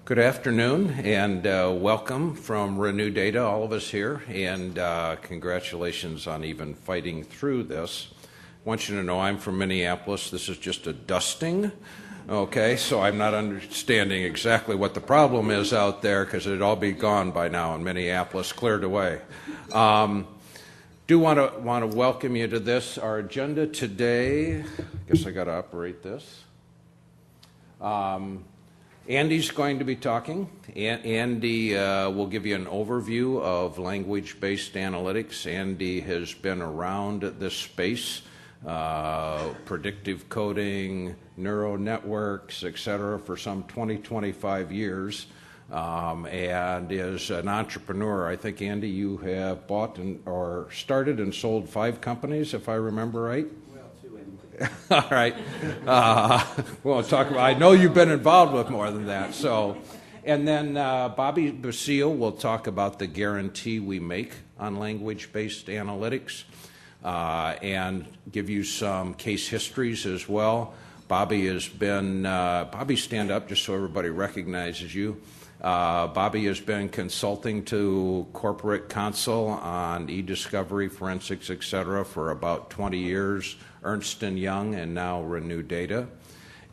Good afternoon and welcome from Renew Data, all of us here, and congratulations on even fighting through this. I want you to know I'm from Minneapolis. This is just a dusting, okay? So I'm not understanding exactly what the problem is out there because it'd all be gone by now in Minneapolis, cleared away. Do want to welcome you to this. Our agenda today, I guess I got to operate this. Andy's going to be talking. Andy will give you an overview of language-based analytics. Andy has been around this space, predictive coding, neural networks, et cetera, for some 25 years, and is an entrepreneur. I think, Andy, you have bought or started and sold 5 companies, if I remember right. All right. We'll talk about. I know you've been involved with more than that. So, and then Bobby Basile will talk about the guarantee we make on language-based analytics, and give you some case histories as well. Bobby has been. Bobby, stand up just so everybody recognizes you. Bobby has been consulting to corporate counsel on e-discovery, forensics, et cetera, for about 20 years. Ernst & Young, and now Renew Data.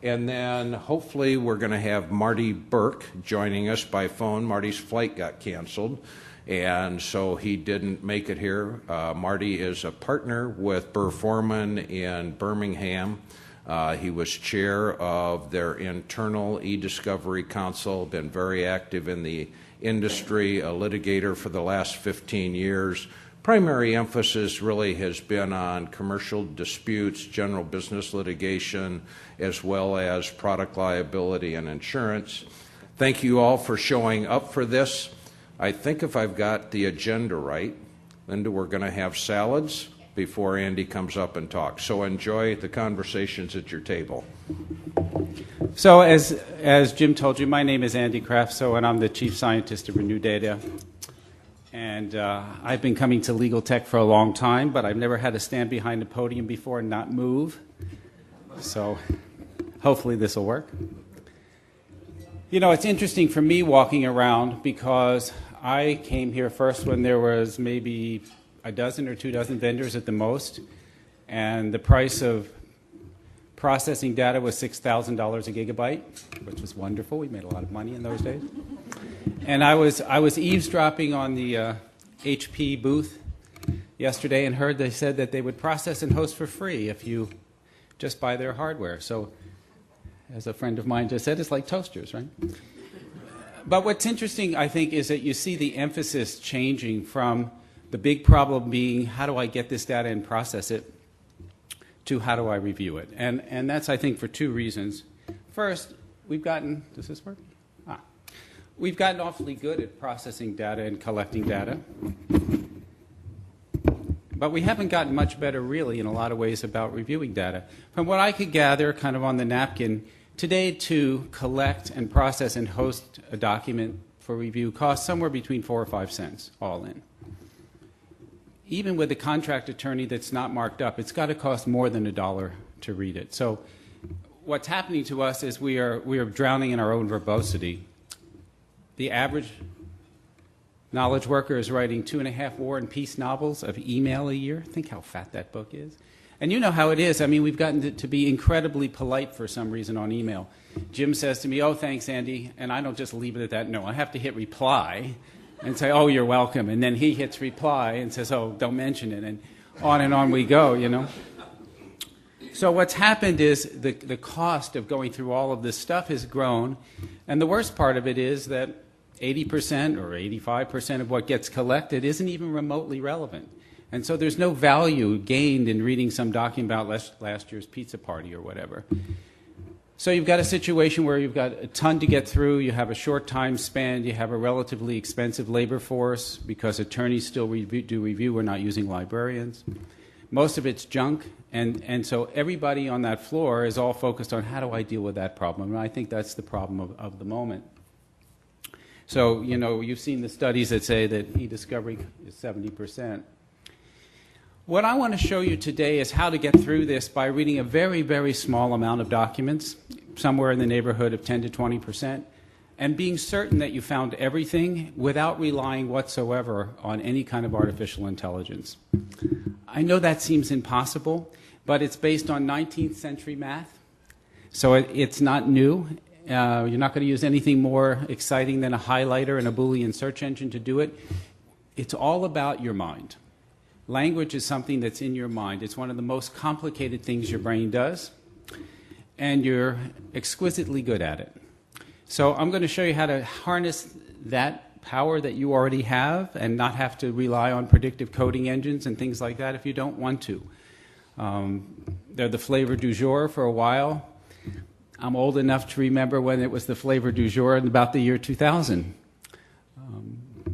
And then hopefully we're going to have Marty Burke joining us by phone. Marty's flight got canceled, and so he didn't make it here. Marty is a partner with Burr Forman in Birmingham. He was chair of their internal e-discovery council, been very active in the industry, a litigator for the last 15 years. Primary emphasis really has been on commercial disputes, general business litigation, as well as product liability and insurance. Thank you all for showing up for this. I think if I've got the agenda right, Linda, we're going to have salads before Andy comes up and talks. So enjoy the conversations at your table. So as Jim told you, my name is Andy Kraftso, and I'm the chief scientist of Renew Data. And I've been coming to legal tech for a long time, but I've never had to stand behind a podium before and not move. So hopefully this will work. You know, it's interesting for me walking around because I came here first when there was maybe a dozen or 2 dozen vendors at the most, and the price of processing data was $6,000 a gigabyte, which was wonderful. We made a lot of money in those days. And I was eavesdropping on the HP booth yesterday and heard they said that they would process and host for free if you just buy their hardware. So, as a friend of mine just said, it's like toasters, right? But what's interesting, I think, is that you see the emphasis changing from the big problem being how do I get this data and process it to how do I review it. And that's, I think, for 2 reasons. First, we've gotten, does this work? We've gotten awfully good at processing data and collecting data, but we haven't gotten much better really in a lot of ways about reviewing data. From what I could gather kind of on the napkin, today to collect and process and host a document for review costs somewhere between 4 or 5 cents all in. Even with a contract attorney that's not marked up, it's got to cost more than $1 to read it. So what's happening to us is we are drowning in our own verbosity. The average knowledge worker is writing 2.5 War and Peace novels of email a year. Think how fat that book is. And you know how it is. I mean, we've gotten to be incredibly polite for some reason on email. Jim says to me, "Oh, thanks, Andy." And I don't just leave it at that. No, I have to hit reply and say, "Oh, you're welcome." And then he hits reply and says, "Oh, don't mention it." And on we go, you know. So what's happened is the cost of going through all of this stuff has grown. And the worst part of it is that 80% or 85% of what gets collected isn't even remotely relevant. And so there's no value gained in reading some document about last year's pizza party or whatever. So you've got a situation where you've got a ton to get through, you have a short time span, you have a relatively expensive labor force because attorneys still do review, we're not using librarians. Most of it's junk, and so everybody on that floor is all focused on how do I deal with that problem, and I think that's the problem of the moment. So, you know, you've seen the studies that say that e-discovery is 70%. What I want to show you today is how to get through this by reading a very, very small amount of documents, somewhere in the neighborhood of 10 to 20%, and being certain that you found everything without relying whatsoever on any kind of artificial intelligence. I know that seems impossible, but it's based on 19th century math, so it's not new. You're not going to use anything more exciting than a highlighter and a Boolean search engine to do it. It's all about your mind. Language is something that's in your mind. It's one of the most complicated things your brain does, and you're exquisitely good at it. So I'm going to show you how to harness that power that you already have and not have to rely on predictive coding engines and things like that if you don't want to. They're the flavor du jour for a while. I'm old enough to remember when it was the flavor du jour in about the year 2000.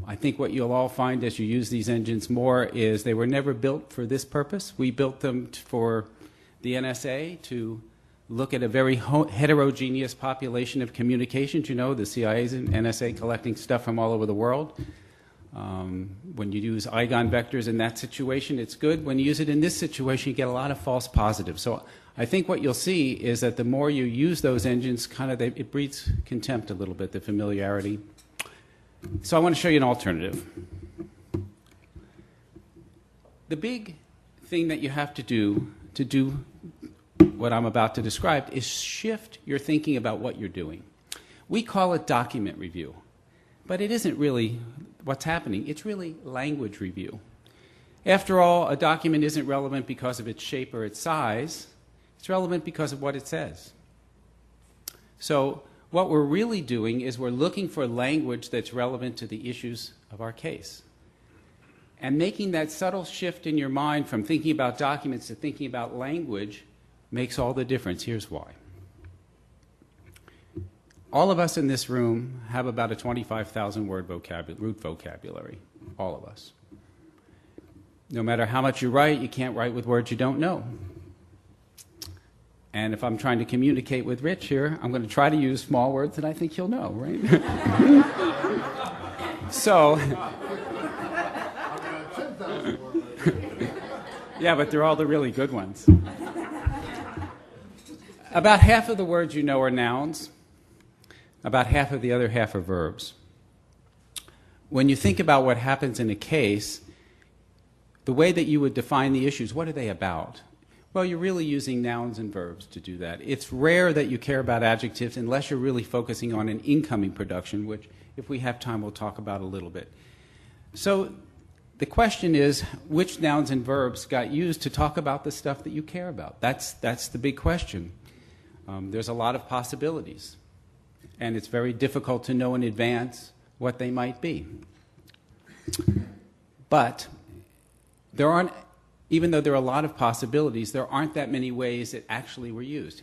I think what you'll all find as you use these engines more is they were never built for this purpose. We built them for the NSA to look at a very heterogeneous population of communications. You know, the CIA's and NSA collecting stuff from all over the world. When you use Eigen vectors in that situation, it's good. When you use it in this situation, you get a lot of false positives. So I think what you'll see is that the more you use those engines, it breeds contempt a little bit, the familiarity. So I want to show you an alternative. The big thing that you have to do what I'm about to describe is shift your thinking about what you're doing. We call it document review, but it isn't really what's happening. It's really language review. After all, a document isn't relevant because of its shape or its size. It's relevant because of what it says. So what we're really doing is we're looking for language that's relevant to the issues of our case. And making that subtle shift in your mind from thinking about documents to thinking about language makes all the difference. Here's why. All of us in this room have about a 25,000 word root vocabulary. All of us. No matter how much you write, you can't write with words you don't know. And if I'm trying to communicate with Rich here, I'm going to try to use small words that I think he'll know, right? So, yeah, but they're all the really good ones. About half of the words you know are nouns. About half of the other half are verbs. When you think about what happens in a case, the way that you would define the issues, what are they about? Well, you're really using nouns and verbs to do that. It's rare that you care about adjectives unless you're really focusing on an incoming production, which, if we have time, we'll talk about a little bit. So the question is, which nouns and verbs got used to talk about the stuff that you care about? That's the big question. There's a lot of possibilities, and it's very difficult to know in advance what they might be. But there aren't, even though there are a lot of possibilities, there aren't that many ways that actually were used.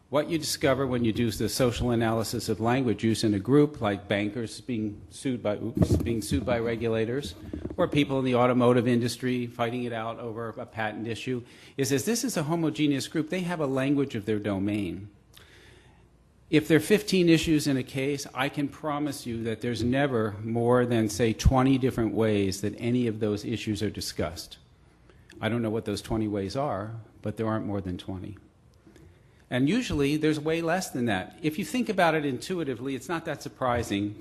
What you discover when you do the social analysis of language use in a group, like bankers being sued by regulators, or people in the automotive industry fighting it out over a patent issue, is as this is a homogeneous group, they have a language of their domain. If there are 15 issues in a case, I can promise you that there's never more than, say, 20 different ways that any of those issues are discussed. I don't know what those 20 ways are, but there aren't more than 20. And usually there's way less than that. If you think about it intuitively, it's not that surprising.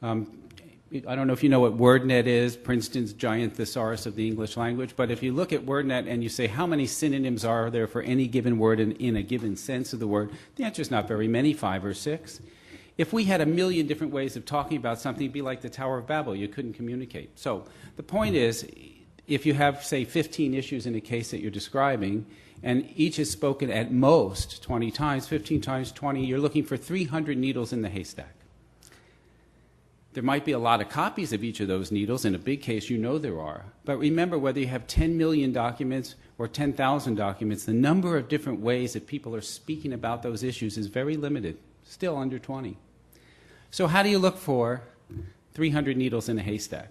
I don't know if you know what WordNet is, Princeton's giant thesaurus of the English language, but if you look at WordNet and you say how many synonyms are there for any given word in a given sense of the word, the answer is not very many, 5 or 6. If we had a million different ways of talking about something, it'd be like the Tower of Babel. You couldn't communicate. So the point is, if you have, say, 15 issues in a case that you're describing, and each is spoken at most 20 times, 15 times 20, you're looking for 300 needles in the haystack. There might be a lot of copies of each of those needles. In a big case, you know there are. But remember, whether you have 10 million documents or 10,000 documents, the number of different ways that people are speaking about those issues is very limited, still under 20. So how do you look for 300 needles in a haystack?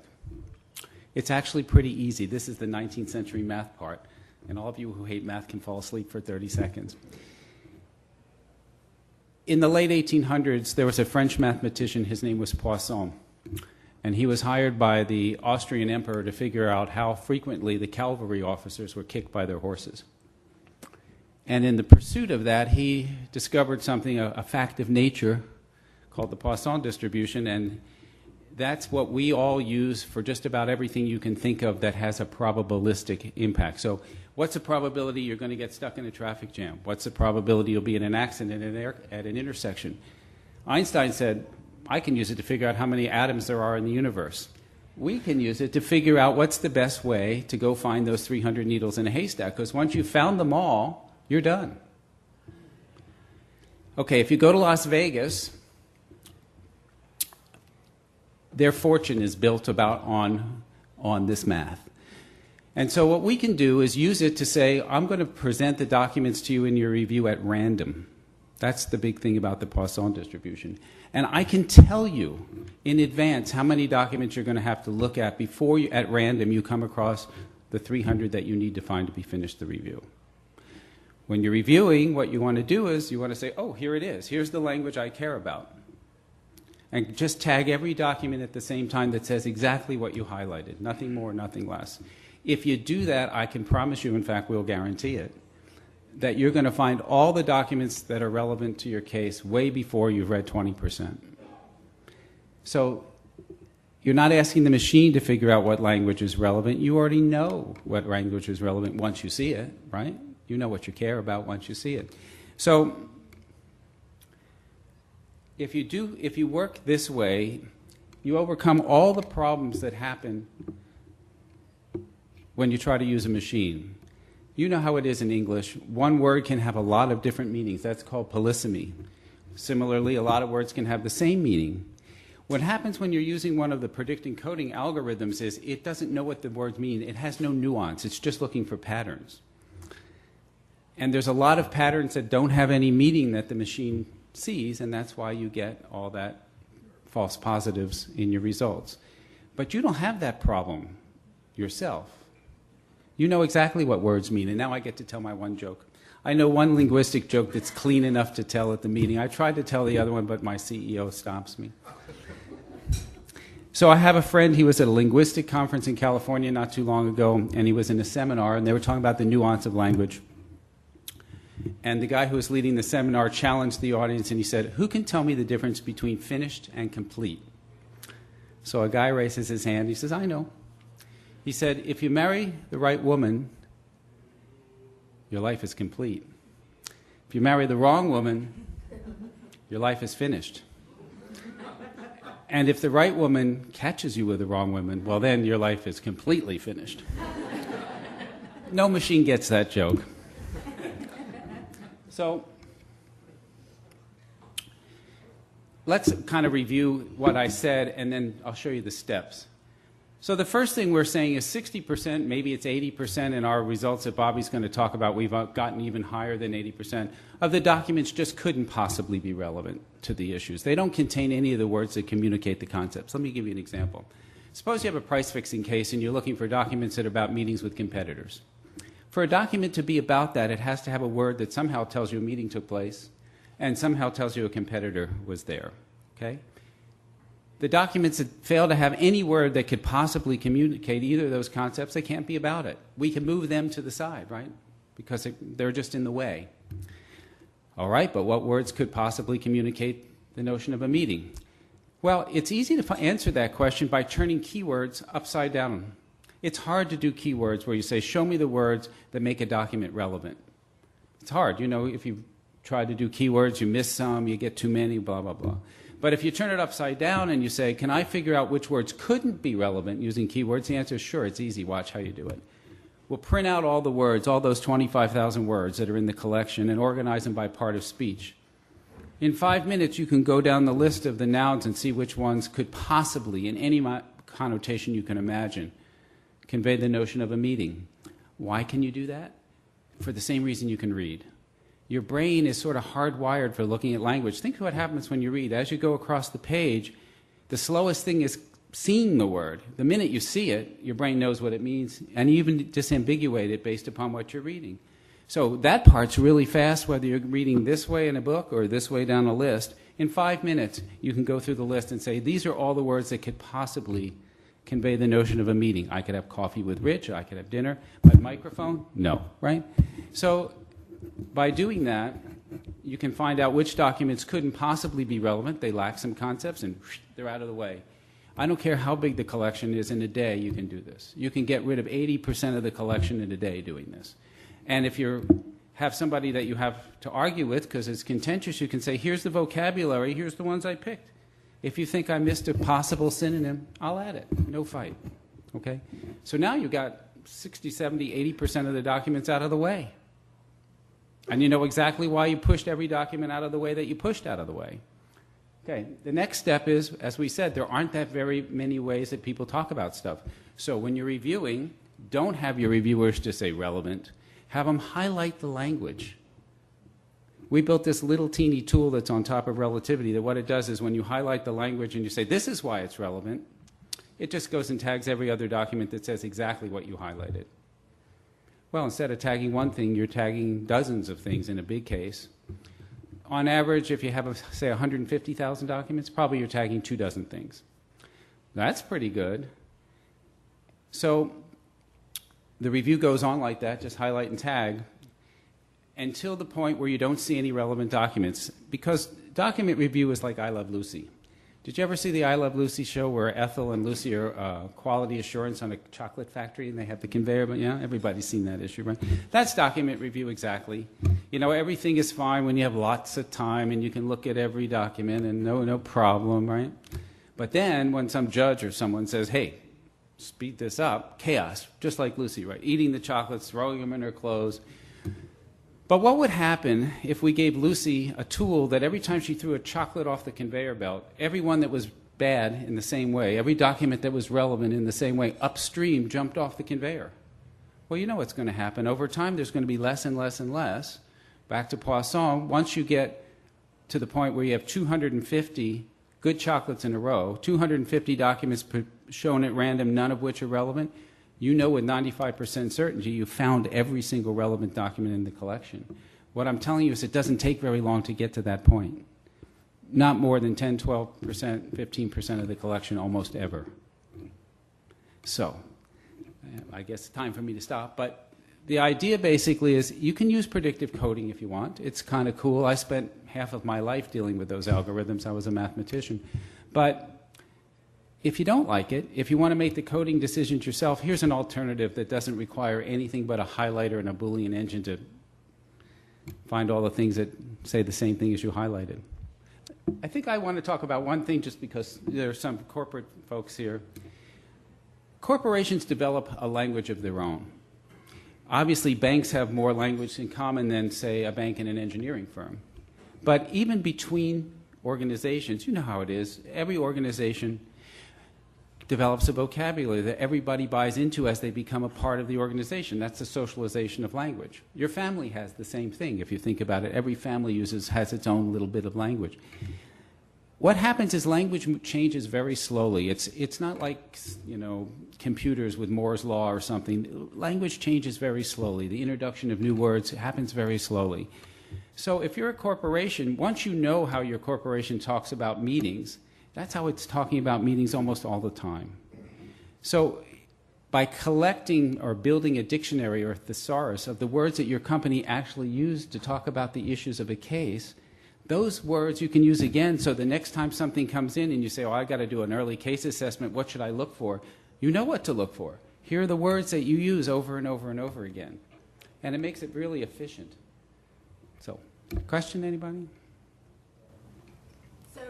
It's actually pretty easy. This is the 19th century math part, and all of you who hate math can fall asleep for 30 seconds. In the late 1800s, there was a French mathematician. His name was Poisson, and he was hired by the Austrian emperor to figure out how frequently the cavalry officers were kicked by their horses. And in the pursuit of that, he discovered something, a fact of nature, called the Poisson distribution, and that's what we all use for just about everything you can think of that has a probabilistic impact. So what's the probability you're going to get stuck in a traffic jam? What's the probability you'll be in an accident at an intersection? Einstein said, I can use it to figure out how many atoms there are in the universe. We can use it to figure out what's the best way to go find those 300 needles in a haystack, because once you've found them all, you're done. Okay, if you go to Las Vegas, their fortune is built about on this math. And so what we can do is use it to say, I'm going to present the documents to you in your review at random. That's the big thing about the Poisson distribution. And I can tell you in advance how many documents you're going to have to look at before you, at random, you come across the 300 that you need to find to be finished the review. When you're reviewing, what you want to do is you want to say, oh, here it is. Here's the language I care about. And just tag every document at the same time that says exactly what you highlighted. Nothing more, nothing less. If you do that, I can promise you, in fact, we'll guarantee it, that you're going to find all the documents that are relevant to your case way before you've read 20%. So you're not asking the machine to figure out what language is relevant. You already know what language is relevant once you see it, right? You know what you care about once you see it. So if you work this way, you overcome all the problems that happen when you try to use a machine. You know how it is in English. One word can have a lot of different meanings. That's called polysemy. Similarly, a lot of words can have the same meaning. What happens when you're using one of the predicting coding algorithms is it doesn't know what the words mean. It has no nuance. It's just looking for patterns. And there's a lot of patterns that don't have any meaning that the machine sees, and that's why you get all that false positives in your results. But you don't have that problem yourself. You know exactly what words mean, and now I get to tell my one joke. I know one linguistic joke that's clean enough to tell at the meeting. I tried to tell the other one, but my CEO stops me. So I have a friend, he was at a linguistic conference in California not too long ago, and he was in a seminar, and they were talking about the nuance of language. And the guy who was leading the seminar challenged the audience, and he said, who can tell me the difference between finished and complete? So a guy raises his hand. He says, I know. He said, if you marry the right woman, your life is complete. If you marry the wrong woman, your life is finished. And if the right woman catches you with the wrong woman, well, then your life is completely finished. No machine gets that joke. So let's kind of review what I said, and then I'll show you the steps. So the first thing we're saying is 60%, maybe it's 80% in our results that Bobby's going to talk about. We've gotten even higher than 80% of the documents just couldn't possibly be relevant to the issues. They don't contain any of the words that communicate the concepts. Let me give you an example. Suppose you have a price-fixing case and you're looking for documents that are about meetings with competitors. For a document to be about that, it has to have a word that somehow tells you a meeting took place and somehow tells you a competitor was there. Okay? The documents that fail to have any word that could possibly communicate either of those concepts, they can't be about it. We can move them to the side, right? Because they're just in the way. All right, but what words could possibly communicate the notion of a meeting? Well, it's easy to answer that question by turning keywords upside down. It's hard to do keywords where you say, show me the words that make a document relevant. It's hard. You know, if you try to do keywords, you miss some, you get too many, blah, blah, blah. But if you turn it upside down and you say, can I figure out which words couldn't be relevant using keywords? The answer is sure, it's easy. Watch how you do it. We'll print out all the words, all those 25,000 words that are in the collection, and organize them by part of speech. In 5 minutes, you can go down the list of the nouns and see which ones could possibly, in any connotation you can imagine, convey the notion of a meeting. Why can you do that? For the same reason you can read. Your brain is sort of hardwired for looking at language. Think of what happens when you read. As you go across the page, the slowest thing is seeing the word. The minute you see it, your brain knows what it means, and you even disambiguate it based upon what you're reading. So that part's really fast, whether you're reading this way in a book or this way down a list. In 5 minutes, you can go through the list and say, these are all the words that could possibly convey the notion of a meeting. I could have coffee with Rich, I could have dinner, but microphone? No, right? So by doing that, you can find out which documents couldn't possibly be relevant. They lack some concepts, and they're out of the way. I don't care how big the collection is, in a day you can do this. You can get rid of 80% of the collection in a day doing this. And if you have somebody that you have to argue with because it's contentious, you can say, here's the vocabulary, here's the ones I picked. If you think I missed a possible synonym, I'll add it. No fight. Okay? So now you've got 60, 70, 80% of the documents out of the way. And you know exactly why you pushed every document out of the way that you pushed out of the way. Okay, the next step is, as we said, there aren't that very many ways that people talk about stuff. So when you're reviewing, don't have your reviewers just say relevant. Have them highlight the language. We built this little teeny tool that's on top of relativity that what it does is when you highlight the language and you say, this is why it's relevant, it just goes and tags every other document that says exactly what you highlighted. Well, instead of tagging one thing, you're tagging dozens of things in a big case. On average, if you have, say, 150,000 documents, probably you're tagging 24 things. That's pretty good. So the review goes on like that, just highlight and tag, until the point where you don't see any relevant documents. Because document review is like I Love Lucy. Did you ever see the I Love Lucy show where Ethel and Lucy are quality assurance on a chocolate factory and they have the conveyor? But yeah, everybody's seen that issue, right? That's document review exactly. You know, everything is fine when you have lots of time and you can look at every document and no problem, right? But then when some judge or someone says, hey, speed this up, chaos, just like Lucy, right? Eating the chocolates, throwing them in her clothes. But what would happen if we gave Lucy a tool that every time she threw a chocolate off the conveyor belt, every one that was bad in the same way, every document that was relevant in the same way, upstream jumped off the conveyor? Well, you know what's going to happen. Over time, there's going to be less and less and less. Back to Poisson, once you get to the point where you have 250 good chocolates in a row, 250 documents shown at random, none of which are relevant, you know with 95% certainty you found every single relevant document in the collection. What I'm telling you is it doesn't take very long to get to that point. Not more than 10, 12%, 15% of the collection almost ever. So, I guess it's time for me to stop, but the idea basically is you can use predictive coding if you want. It's kind of cool. I spent half of my life dealing with those algorithms. I was a mathematician. But if you don't like it, if you want to make the coding decisions yourself, here's an alternative that doesn't require anything but a highlighter and a Boolean engine to find all the things that say the same thing as you highlighted. I think I want to talk about one thing just because there are some corporate folks here. Corporations develop a language of their own. Obviously, banks have more language in common than, say, a bank and an engineering firm. But even between organizations, you know how it is. Every organization develops a vocabulary that everybody buys into as they become a part of the organization. That's the socialization of language. Your family has the same thing, if you think about it. Every family has its own little bit of language. What happens is language changes very slowly. It's not like, you know, computers with Moore's law or something. Language changes very slowly. The introduction of new words happens very slowly. So if you're a corporation, once you know how your corporation talks about meetings, that's how it's talking about meetings almost all the time. So by collecting or building a dictionary or a thesaurus of the words that your company actually used to talk about the issues of a case, those words you can use again, so the next time something comes in and you say, oh, I've got to do an early case assessment, what should I look for? You know what to look for. Here are the words that you use over and over and over again. And it makes it really efficient. So, question, anybody? So,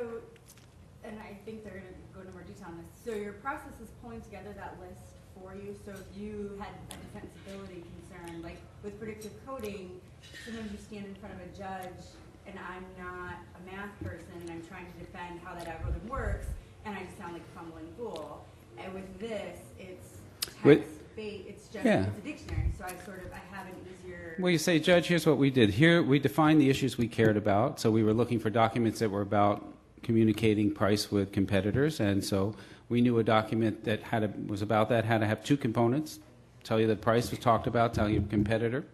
and I think they're going to go into more detail on this. So your process is pulling together that list for you. So if you had a defensibility concern, like with predictive coding, sometimes you stand in front of a judge and I'm not a math person and I'm trying to defend how that algorithm works and I just sound like a fumbling fool. And with this, it's text-based, it's just it's a dictionary. So I have an easier... Well, you say, Judge, here's what we did. Here we defined the issues we cared about. So we were looking for documents that were about communicating price with competitors, and so we knew a document that was about that, had to have two components, tell you the price was talked about, tell you the competitor.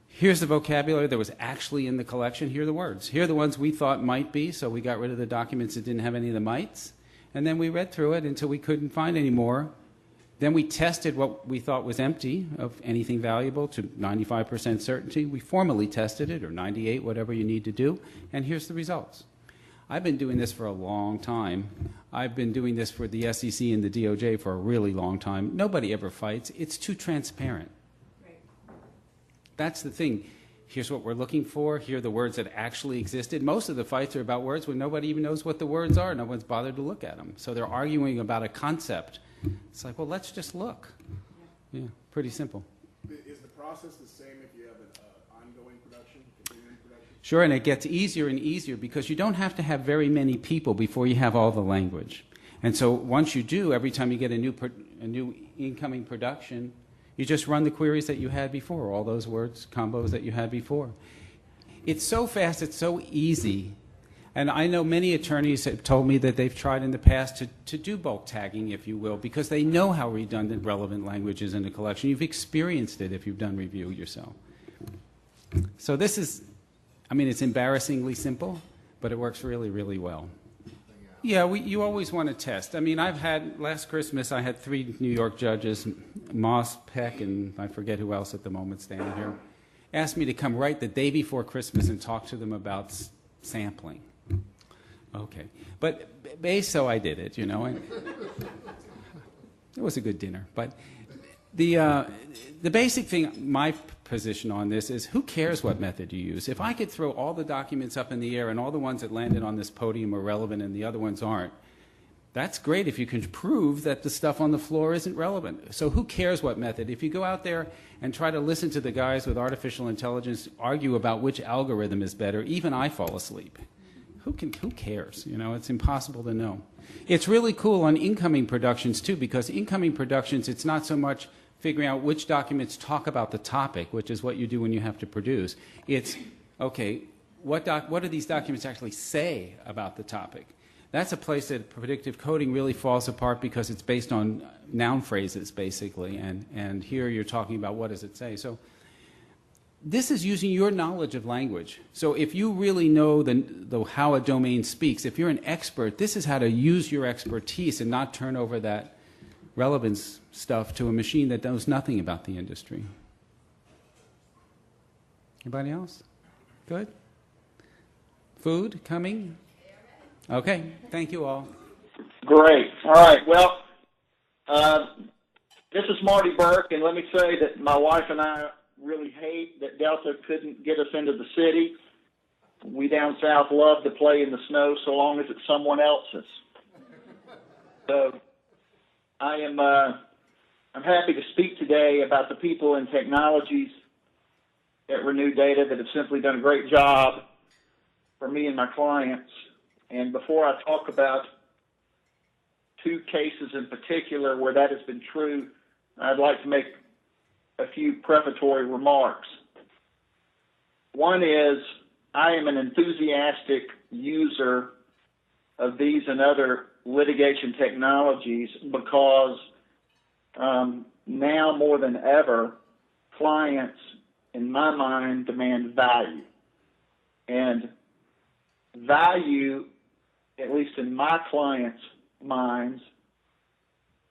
Here's the vocabulary that was actually in the collection. Here are the words. Here are the ones we thought might be, so we got rid of the documents that didn't have any of the mights, and then we read through it until we couldn't find any more. Then we tested what we thought was empty of anything valuable to 95% certainty. We formally tested it, or 98, whatever you need to do, and here's the results. I've been doing this for a long time. I've been doing this for the SEC and the DOJ for a really long time. Nobody ever fights. It's too transparent. Right. That's the thing. Here's what we're looking for. Here are the words that actually existed. Most of the fights are about words when nobody even knows what the words are. No one's bothered to look at them. So they're arguing about a concept. It's like, well, let's just look. Yeah, pretty simple. Is the process the same if you have an ongoing production, continuing production? Sure, and it gets easier and easier because you don't have to have very many people before you have all the language. And so once you do, every time you get a new incoming production, you just run the queries that you had before, all those words, combos that you had before. It's so fast, it's so easy. And I know many attorneys have told me that they've tried in the past to do bulk tagging, if you will, because they know how redundant relevant language is in a collection. You've experienced it if you've done review yourself. So this is, I mean, it's embarrassingly simple, but it works really, really well. Yeah, you always want to test. I mean, last Christmas, I had 3 New York judges, Moss, Peck, and I forget who else at the moment standing here, asked me to come right the day before Christmas and talk to them about sampling. Okay. But so I did it, you know. And it was a good dinner. But the basic thing, my position on this is, who cares what method you use? If I could throw all the documents up in the air and all the ones that landed on this podium are relevant and the other ones aren't, that's great if you can prove that the stuff on the floor isn't relevant. So who cares what method? If you go out there and try to listen to the guys with artificial intelligence argue about which algorithm is better, even I fall asleep. Who cares? You know, it's impossible to know. It's really cool on incoming productions, too, because incoming productions, it's not so much figuring out which documents talk about the topic, which is what you do when you have to produce. It's, okay, what do these documents actually say about the topic? That's a place that predictive coding really falls apart because it's based on noun phrases, basically, and here you're talking about what does it say. So this is using your knowledge of language. So if you really know how a domain speaks, if you're an expert, this is how to use your expertise and not turn over that relevance stuff to a machine that knows nothing about the industry. Anybody else? Good? Food coming? Okay, thank you all. Great. All right. Well, this is Marty Burke, and let me say that my wife and I really hate that Delta couldn't get us into the city. We down south love to play in the snow so long as it's someone else's. So I'm happy to speak today about the people and technologies at Renew Data that have simply done a great job for me and my clients. And before I talk about 2 cases in particular where that has been true, I'd like to make a few prefatory remarks. One is, I am an enthusiastic user of these and other litigation technologies because now more than ever, clients, in my mind, demand value. And value, at least in my clients' minds,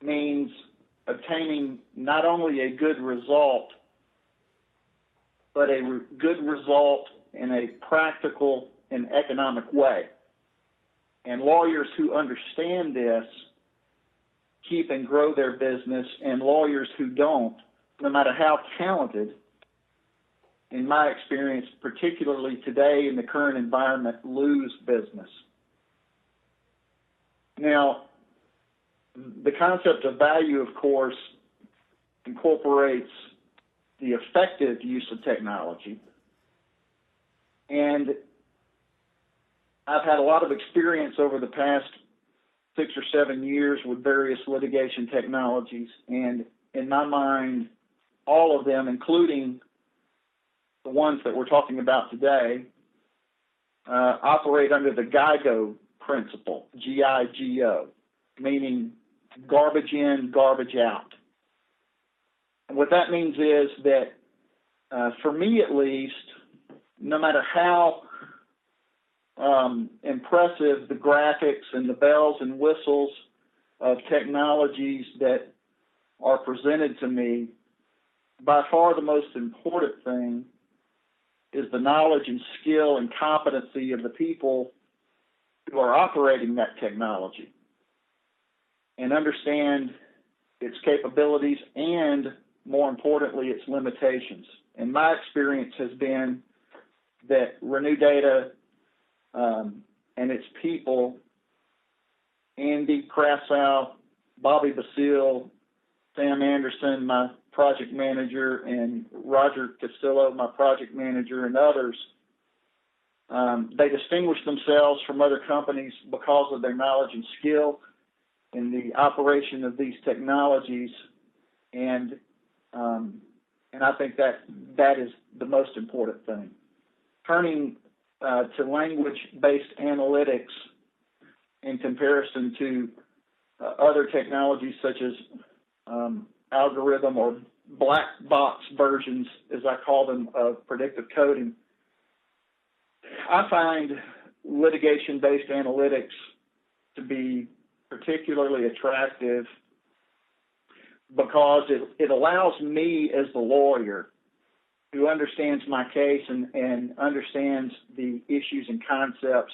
means obtaining not only a good result, but a good result in a practical and economic way. And lawyers who understand this keep and grow their business, and lawyers who don't, no matter how talented, in my experience, particularly today in the current environment, lose business. Now, the concept of value, of course, incorporates the effective use of technology. And I've had a lot of experience over the past 6 or 7 years with various litigation technologies. And in my mind, all of them, including the ones that we're talking about today, operate under the GIGO principle, G-I-G-O, meaning garbage in, garbage out. And what that means is that, for me at least, no matter how impressive the graphics and the bells and whistles of technologies that are presented to me, by far the most important thing is the knowledge and skill and competency of the people who are operating that technology and understand its capabilities and, more importantly, its limitations. And my experience has been that Renew Data and its people, Andy Krasow, Bobby Basile, Sam Anderson, my project manager, and Roger Castillo, my project manager, and others, they distinguish themselves from other companies because of their knowledge and skill in the operation of these technologies, and I think that is the most important thing. Turning to language-based analytics in comparison to other technologies such as algorithm or black box versions, as I call them, of predictive coding, I find litigation-based analytics to be particularly attractive because it allows me as the lawyer who understands my case and understands the issues and concepts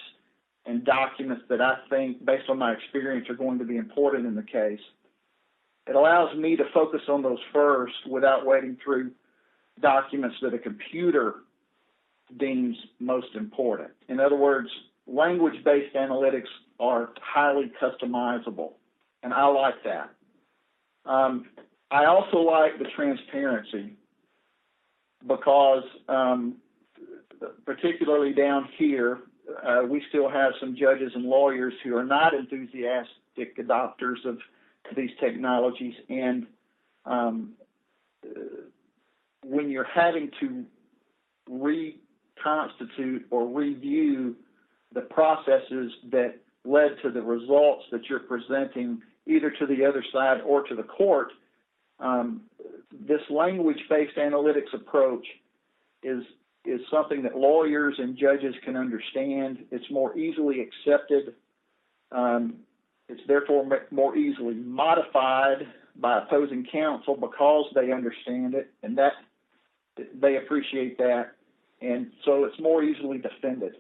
and documents that I think, based on my experience, are going to be important in the case. It allows me to focus on those first without wading through documents that a computer deems most important. In other words, language-based analytics are highly customizable, and I like that. I also like the transparency because, particularly down here, we still have some judges and lawyers who are not enthusiastic adopters of these technologies, and when you're having to reconstitute or review the processes that led to the results that you're presenting either to the other side or to the court, this language-based analytics approach is something that lawyers and judges can understand. It's more easily accepted. It's therefore more easily modified by opposing counsel because they understand it, and that they appreciate that, and so it's more easily defended.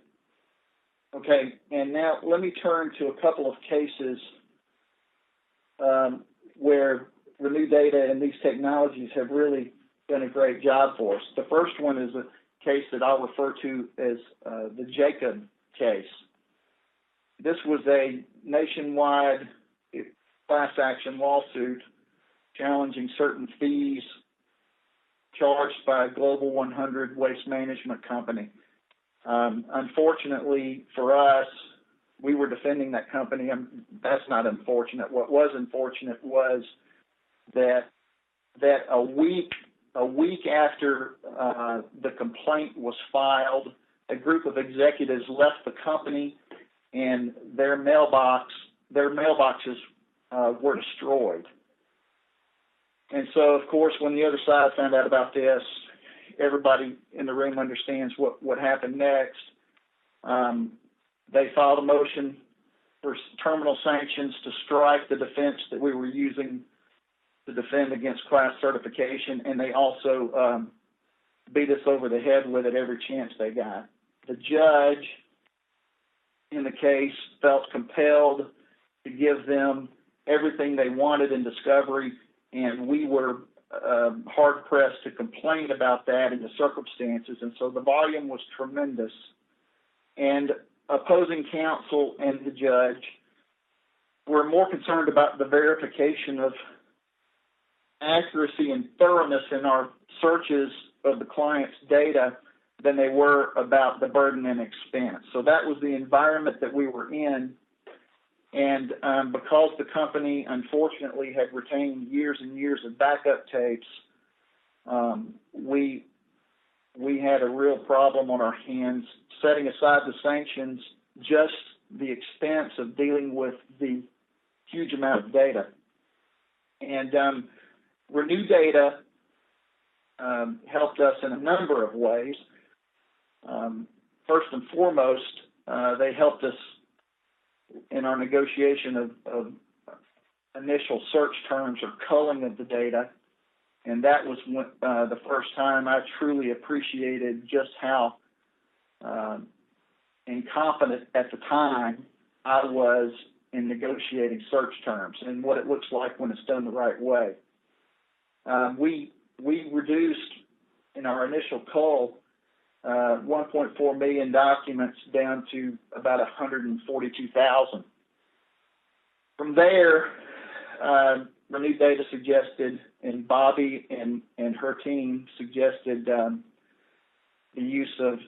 Okay, and now let me turn to a couple of cases where Renew Data and these technologies have really done a great job for us. The first one is a case that I'll refer to as the Jacob case. This was a nationwide class action lawsuit challenging certain fees charged by a Global 100 waste management company. Unfortunately for us, we were defending that company. That's not unfortunate. What was unfortunate was that a week after the complaint was filed, a group of executives left the company, and their mailboxes were destroyed. And so, of course, when the other side found out about this, everybody in the room understands what happened next. They filed a motion for terminal sanctions to strike the defense that we were using to defend against class certification, and they also beat us over the head with it every chance they got. The judge in the case felt compelled to give them everything they wanted in discovery, and we were hard-pressed to complain about that in the circumstances, and so the volume was tremendous. And opposing counsel and the judge were more concerned about the verification of accuracy and thoroughness in our searches of the client's data than they were about the burden and expense. So that was the environment that we were in. And because the company, unfortunately, had retained years and years of backup tapes, we had a real problem on our hands, setting aside the sanctions, just the expense of dealing with the huge amount of data. And Renew Data helped us in a number of ways. First and foremost, they helped us in our negotiation of initial search terms or culling of the data, and that was the first time I truly appreciated just how incompetent at the time I was in negotiating search terms and what it looks like when it's done the right way. We reduced in our initial cull 1.4 million documents down to about 142,000. From there, Renewed Data suggested, and Bobby and her team suggested the use of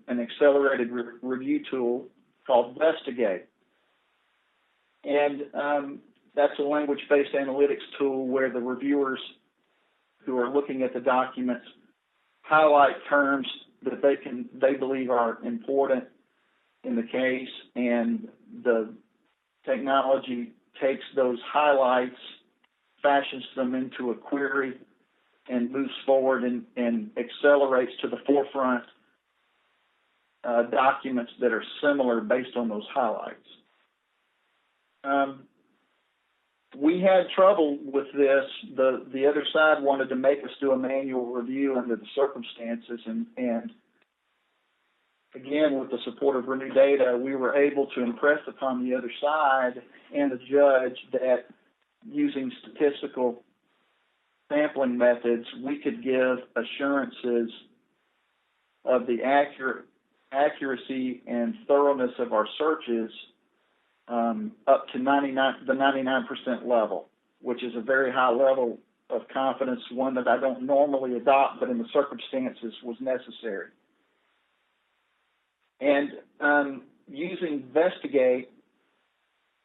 an accelerated review tool called Investigate. And that's a language-based analytics tool where the reviewers who are looking at the documents highlight terms that they believe are important in the case, and the technology takes those highlights, fashions them into a query, and moves forward and accelerates to the forefront documents that are similar based on those highlights. We had trouble with this. The other side wanted to make us do a manual review under the circumstances, and again, with the support of Renew Data, we were able to impress upon the other side and the judge that using statistical sampling methods, we could give assurances of the accuracy and thoroughness of our searches up to the 99% level, which is a very high level of confidence, one that I don't normally adopt, but in the circumstances was necessary. And using Investigate,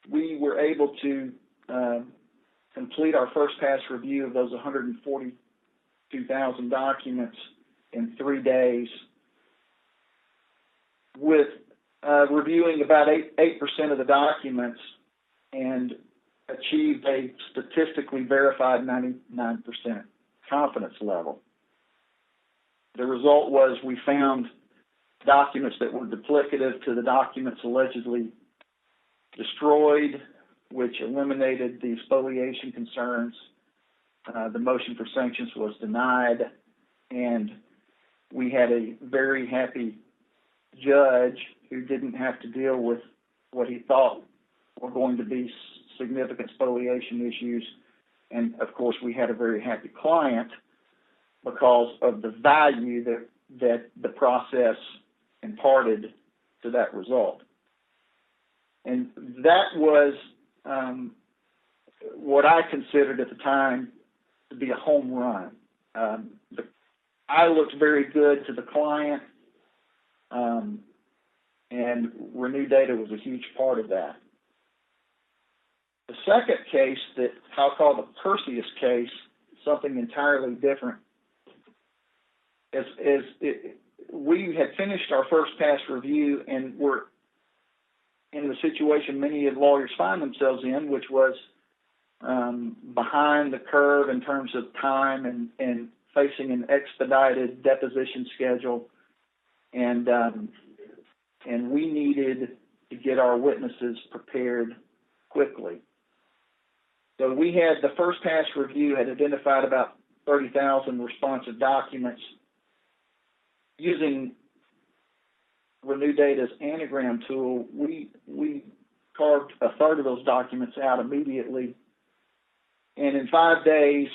we were able to complete our first pass review of those 142,000 documents in 3 days, with reviewing about 8% of the documents, and achieved a statistically verified 99% confidence level. The result was we found documents that were duplicative to the documents allegedly destroyed, which eliminated the spoliation concerns. The motion for sanctions was denied, and we had a very happy judge who didn't have to deal with what he thought were going to be significant spoliation issues. And of course, we had a very happy client because of the value that the process imparted to that result. And that was what I considered at the time to be a home run. I looked very good to the client, and Renew Data was a huge part of that. The second case that I'll call the Perseus case, something entirely different, we had finished our first pass review and were in the situation many lawyers find themselves in, which was behind the curve in terms of time and facing an expedited deposition schedule, and we needed to get our witnesses prepared quickly. So we had the first pass review had identified about 30,000 responsive documents. Using Renew Data's anagram tool, we carved a third of those documents out immediately, and in 5 days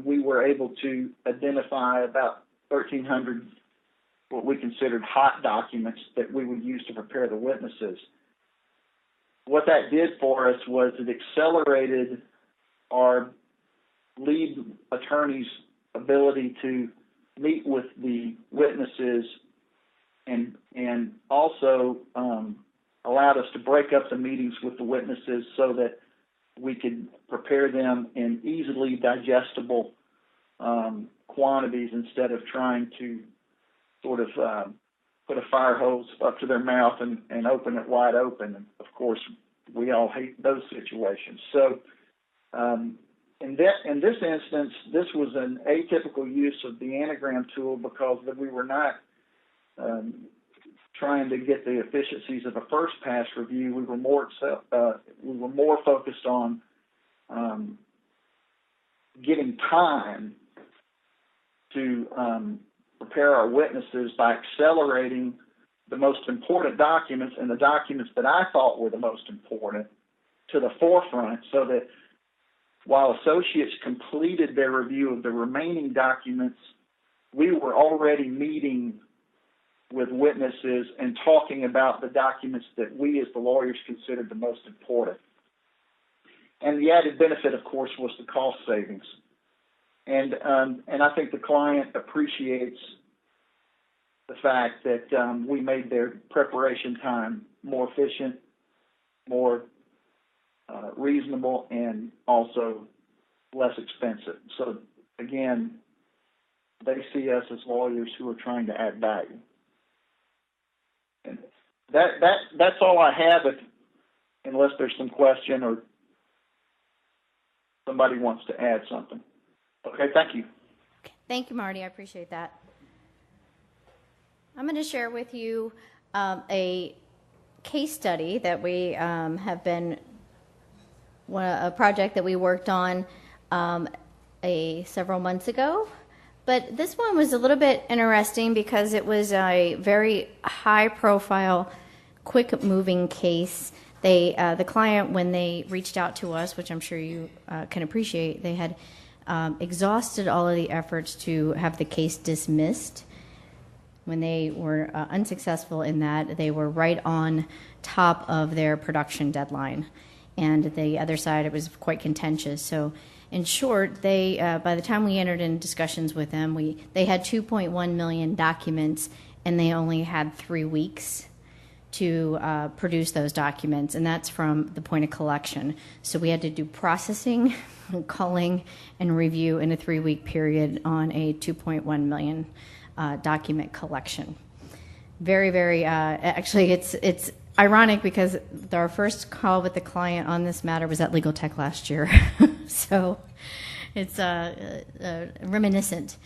we were able to identify about 1,300 what we considered hot documents that we would use to prepare the witnesses. What that did for us was it accelerated our lead attorney's ability to meet with the witnesses, and also allowed us to break up the meetings with the witnesses so that we could prepare them in easily digestible quantities instead of trying to sort of put a fire hose up to their mouth and open it wide open. And of course, we all hate those situations. So in this instance, this was an atypical use of the anagram tool because we were not trying to get the efficiencies of a first pass review. We were more focused on getting time to prepare our witnesses by accelerating the most important documents and the documents that I thought were the most important to the forefront, so that while associates completed their review of the remaining documents, we were already meeting with witnesses and talking about the documents that we as the lawyers considered the most important. And the added benefit, of course, was the cost savings. And I think the client appreciates the fact that we made their preparation time more efficient, more reasonable, and also less expensive. So again, they see us as lawyers who are trying to add value. And that's all I have, unless there's some question or somebody wants to add something. Okay, thank you. Thank you, Marty. I appreciate that. I'm going to share with you a case study that we have been, a project that we worked on several months ago. But this one was a little bit interesting because it was a very high-profile, quick-moving case. The client, when they reached out to us, which I'm sure you can appreciate, they had exhausted all of the efforts to have the case dismissed. When they were unsuccessful in that, they were right on top of their production deadline. And the other side, it was quite contentious. So in short, they by the time we entered in discussions with them, they had 2.1 million documents, and they only had 3 weeks to produce those documents, and that's from the point of collection. So we had to do processing, culling, and review in a 3-week period on a 2.1 million document collection. Very, very, actually, it's ironic because our first call with the client on this matter was at Legal Tech last year. So it's reminiscent.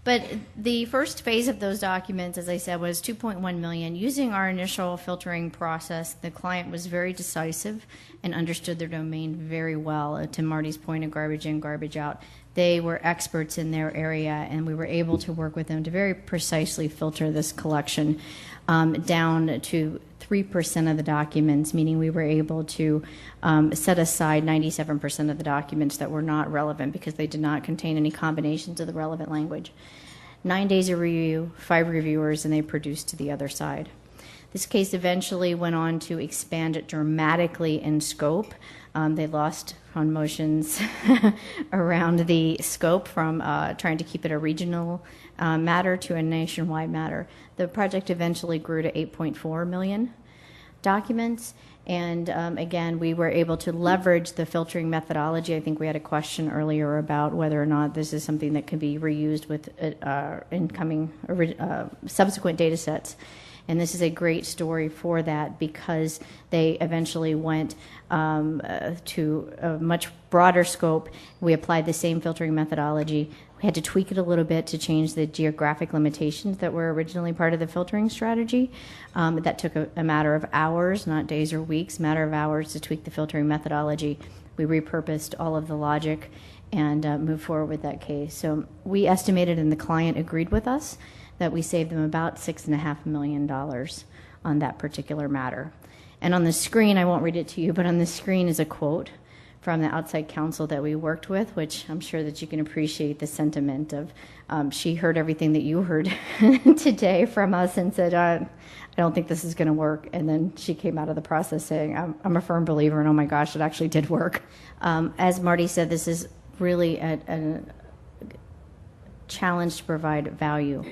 But the first phase of those documents, as I said, was 2.1 million. Using our initial filtering process, the client was very decisive and understood their domain very well. To Marty's point of garbage in, garbage out, they were experts in their area, and we were able to work with them to very precisely filter this collection down to 3% of the documents, meaning we were able to set aside 97% of the documents that were not relevant because they did not contain any combinations of the relevant language. 9 days of review, 5 reviewers, and they produced to the other side. This case eventually went on to expand it dramatically in scope. They lost on motions around the scope from trying to keep it a regional matter to a nationwide matter. The project eventually grew to 8.4 million documents. And again, we were able to leverage the filtering methodology. I think we had a question earlier about whether or not this is something that can be reused with incoming subsequent data sets. And this is a great story for that because they eventually went to a much broader scope. We applied the same filtering methodology. We had to tweak it a little bit to change the geographic limitations that were originally part of the filtering strategy. That took a matter of hours, not days or weeks, matter of hours to tweak the filtering methodology. We repurposed all of the logic and moved forward with that case. So we estimated, and the client agreed with us, that we saved them about $6.5 million on that particular matter. And on the screen, I won't read it to you, but on the screen is a quote from the outside counsel that we worked with, which I'm sure that you can appreciate the sentiment of, she heard everything that you heard today from us and said, I don't think this is going to work. And then she came out of the process saying, I'm a firm believer, and oh my gosh, it actually did work. As Marty said, this is really a challenge to provide value.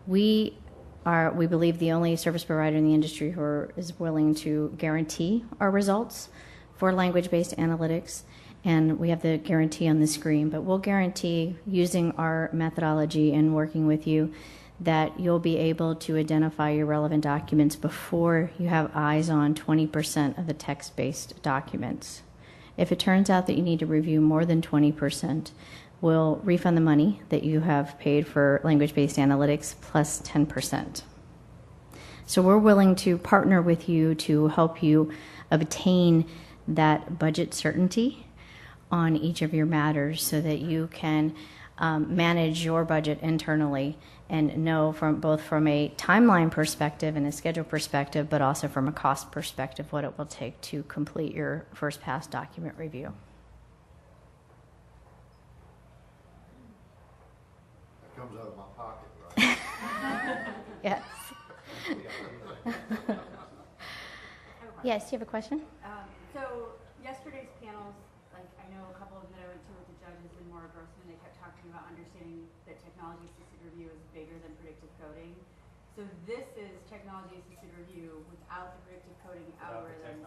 We believe, the only service provider in the industry who is willing to guarantee our results for language-based analytics, and we have the guarantee on the screen, but we'll guarantee, using our methodology and working with you, that you'll be able to identify your relevant documents before you have eyes on 20% of the text-based documents. If it turns out that you need to review more than 20%, we'll refund the money that you have paid for language-based analytics plus 10%. So we're willing to partner with you to help you obtain that budget certainty on each of your matters so that you can manage your budget internally and know both from a timeline perspective and a schedule perspective, but also from a cost perspective, what it will take to complete your first pass document review. That comes out of my pocket, right? Yes. Yes, you have a question? So yesterday's panels, like I know a couple of them that I went to with the judges and Maura Grossman, they kept talking about understanding that technology-assisted review is bigger than predictive coding. So this is technology-assisted review without the predictive coding algorithm.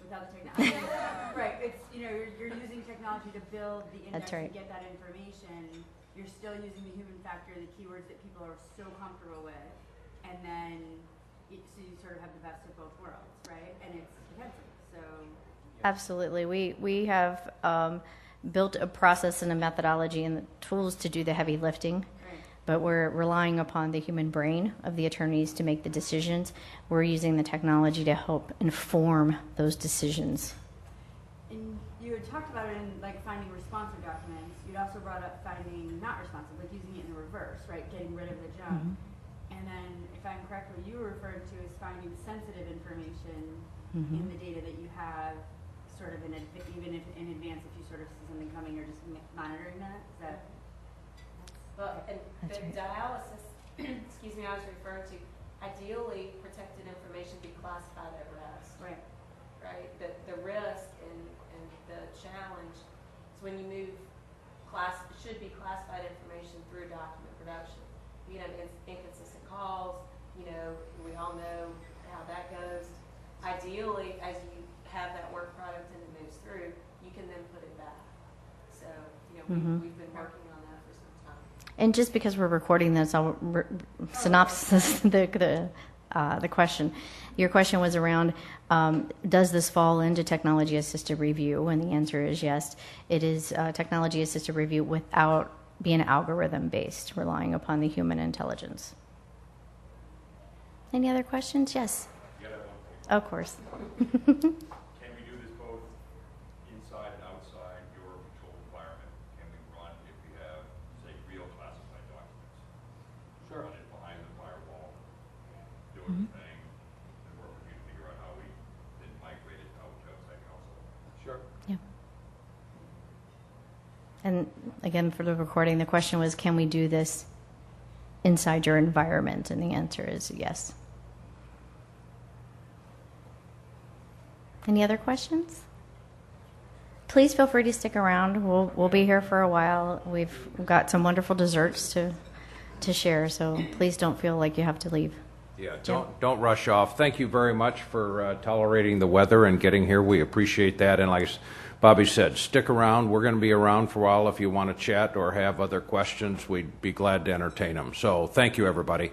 Without the technology. Right. It's, you know, you're using technology to build the index That's right. and get that information. You're still using the human factor, the keywords that people are so comfortable with, and then so you sort of have the best of both worlds, right? And it's defensive. So Absolutely. We have built a process and a methodology and the tools to do the heavy lifting, right. but we're relying upon the human brain of the attorneys to make the decisions. We're using the technology to help inform those decisions. And you had talked about it in like finding responsive documents. You'd also brought up finding not responsive, like using it in the reverse, right? Getting rid of the junk. Mm-hmm. And then, if I'm correct, what you were referring to is finding sensitive information Mm-hmm. in the data that you have, sort of even if in advance, if you sort of see something coming, you're just monitoring that. Is that? Well, and That's the right. dialysis, excuse me, I was referring to, ideally protected information be classified at rest, Right. right? The risk and the challenge is when you move should be classified information through document production. You know, inconsistent calls, you know, we all know how that goes. Ideally, as you have that work product and it moves through, you can then put it back. So, you know, we've been working on that for some time. And just because we're recording this, I'll synopsis the question. Your question was around, does this fall into technology-assisted review? And the answer is yes. It is technology-assisted review without being algorithm-based, relying upon the human intelligence. Any other questions? Yes. Of course. Can we do this both inside and outside your control environment? Can we run, if we have, say, real classified documents? Sure. Run it behind the firewall, do everything, and work with you to figure out how we then migrate it out to outside counsel? Sure. Yeah. And again, for the recording, the question was, can we do this inside your environment? And the answer is yes. Any other questions? Please feel free to stick around. We'll be here for a while. We've got some wonderful desserts to share, so please don't feel like you have to leave. Yeah, don't rush off. Thank you very much for tolerating the weather and getting here. We appreciate that. And like Bobby said, stick around. We're going to be around for a while. If you want to chat or have other questions, we'd be glad to entertain them. So thank you, everybody.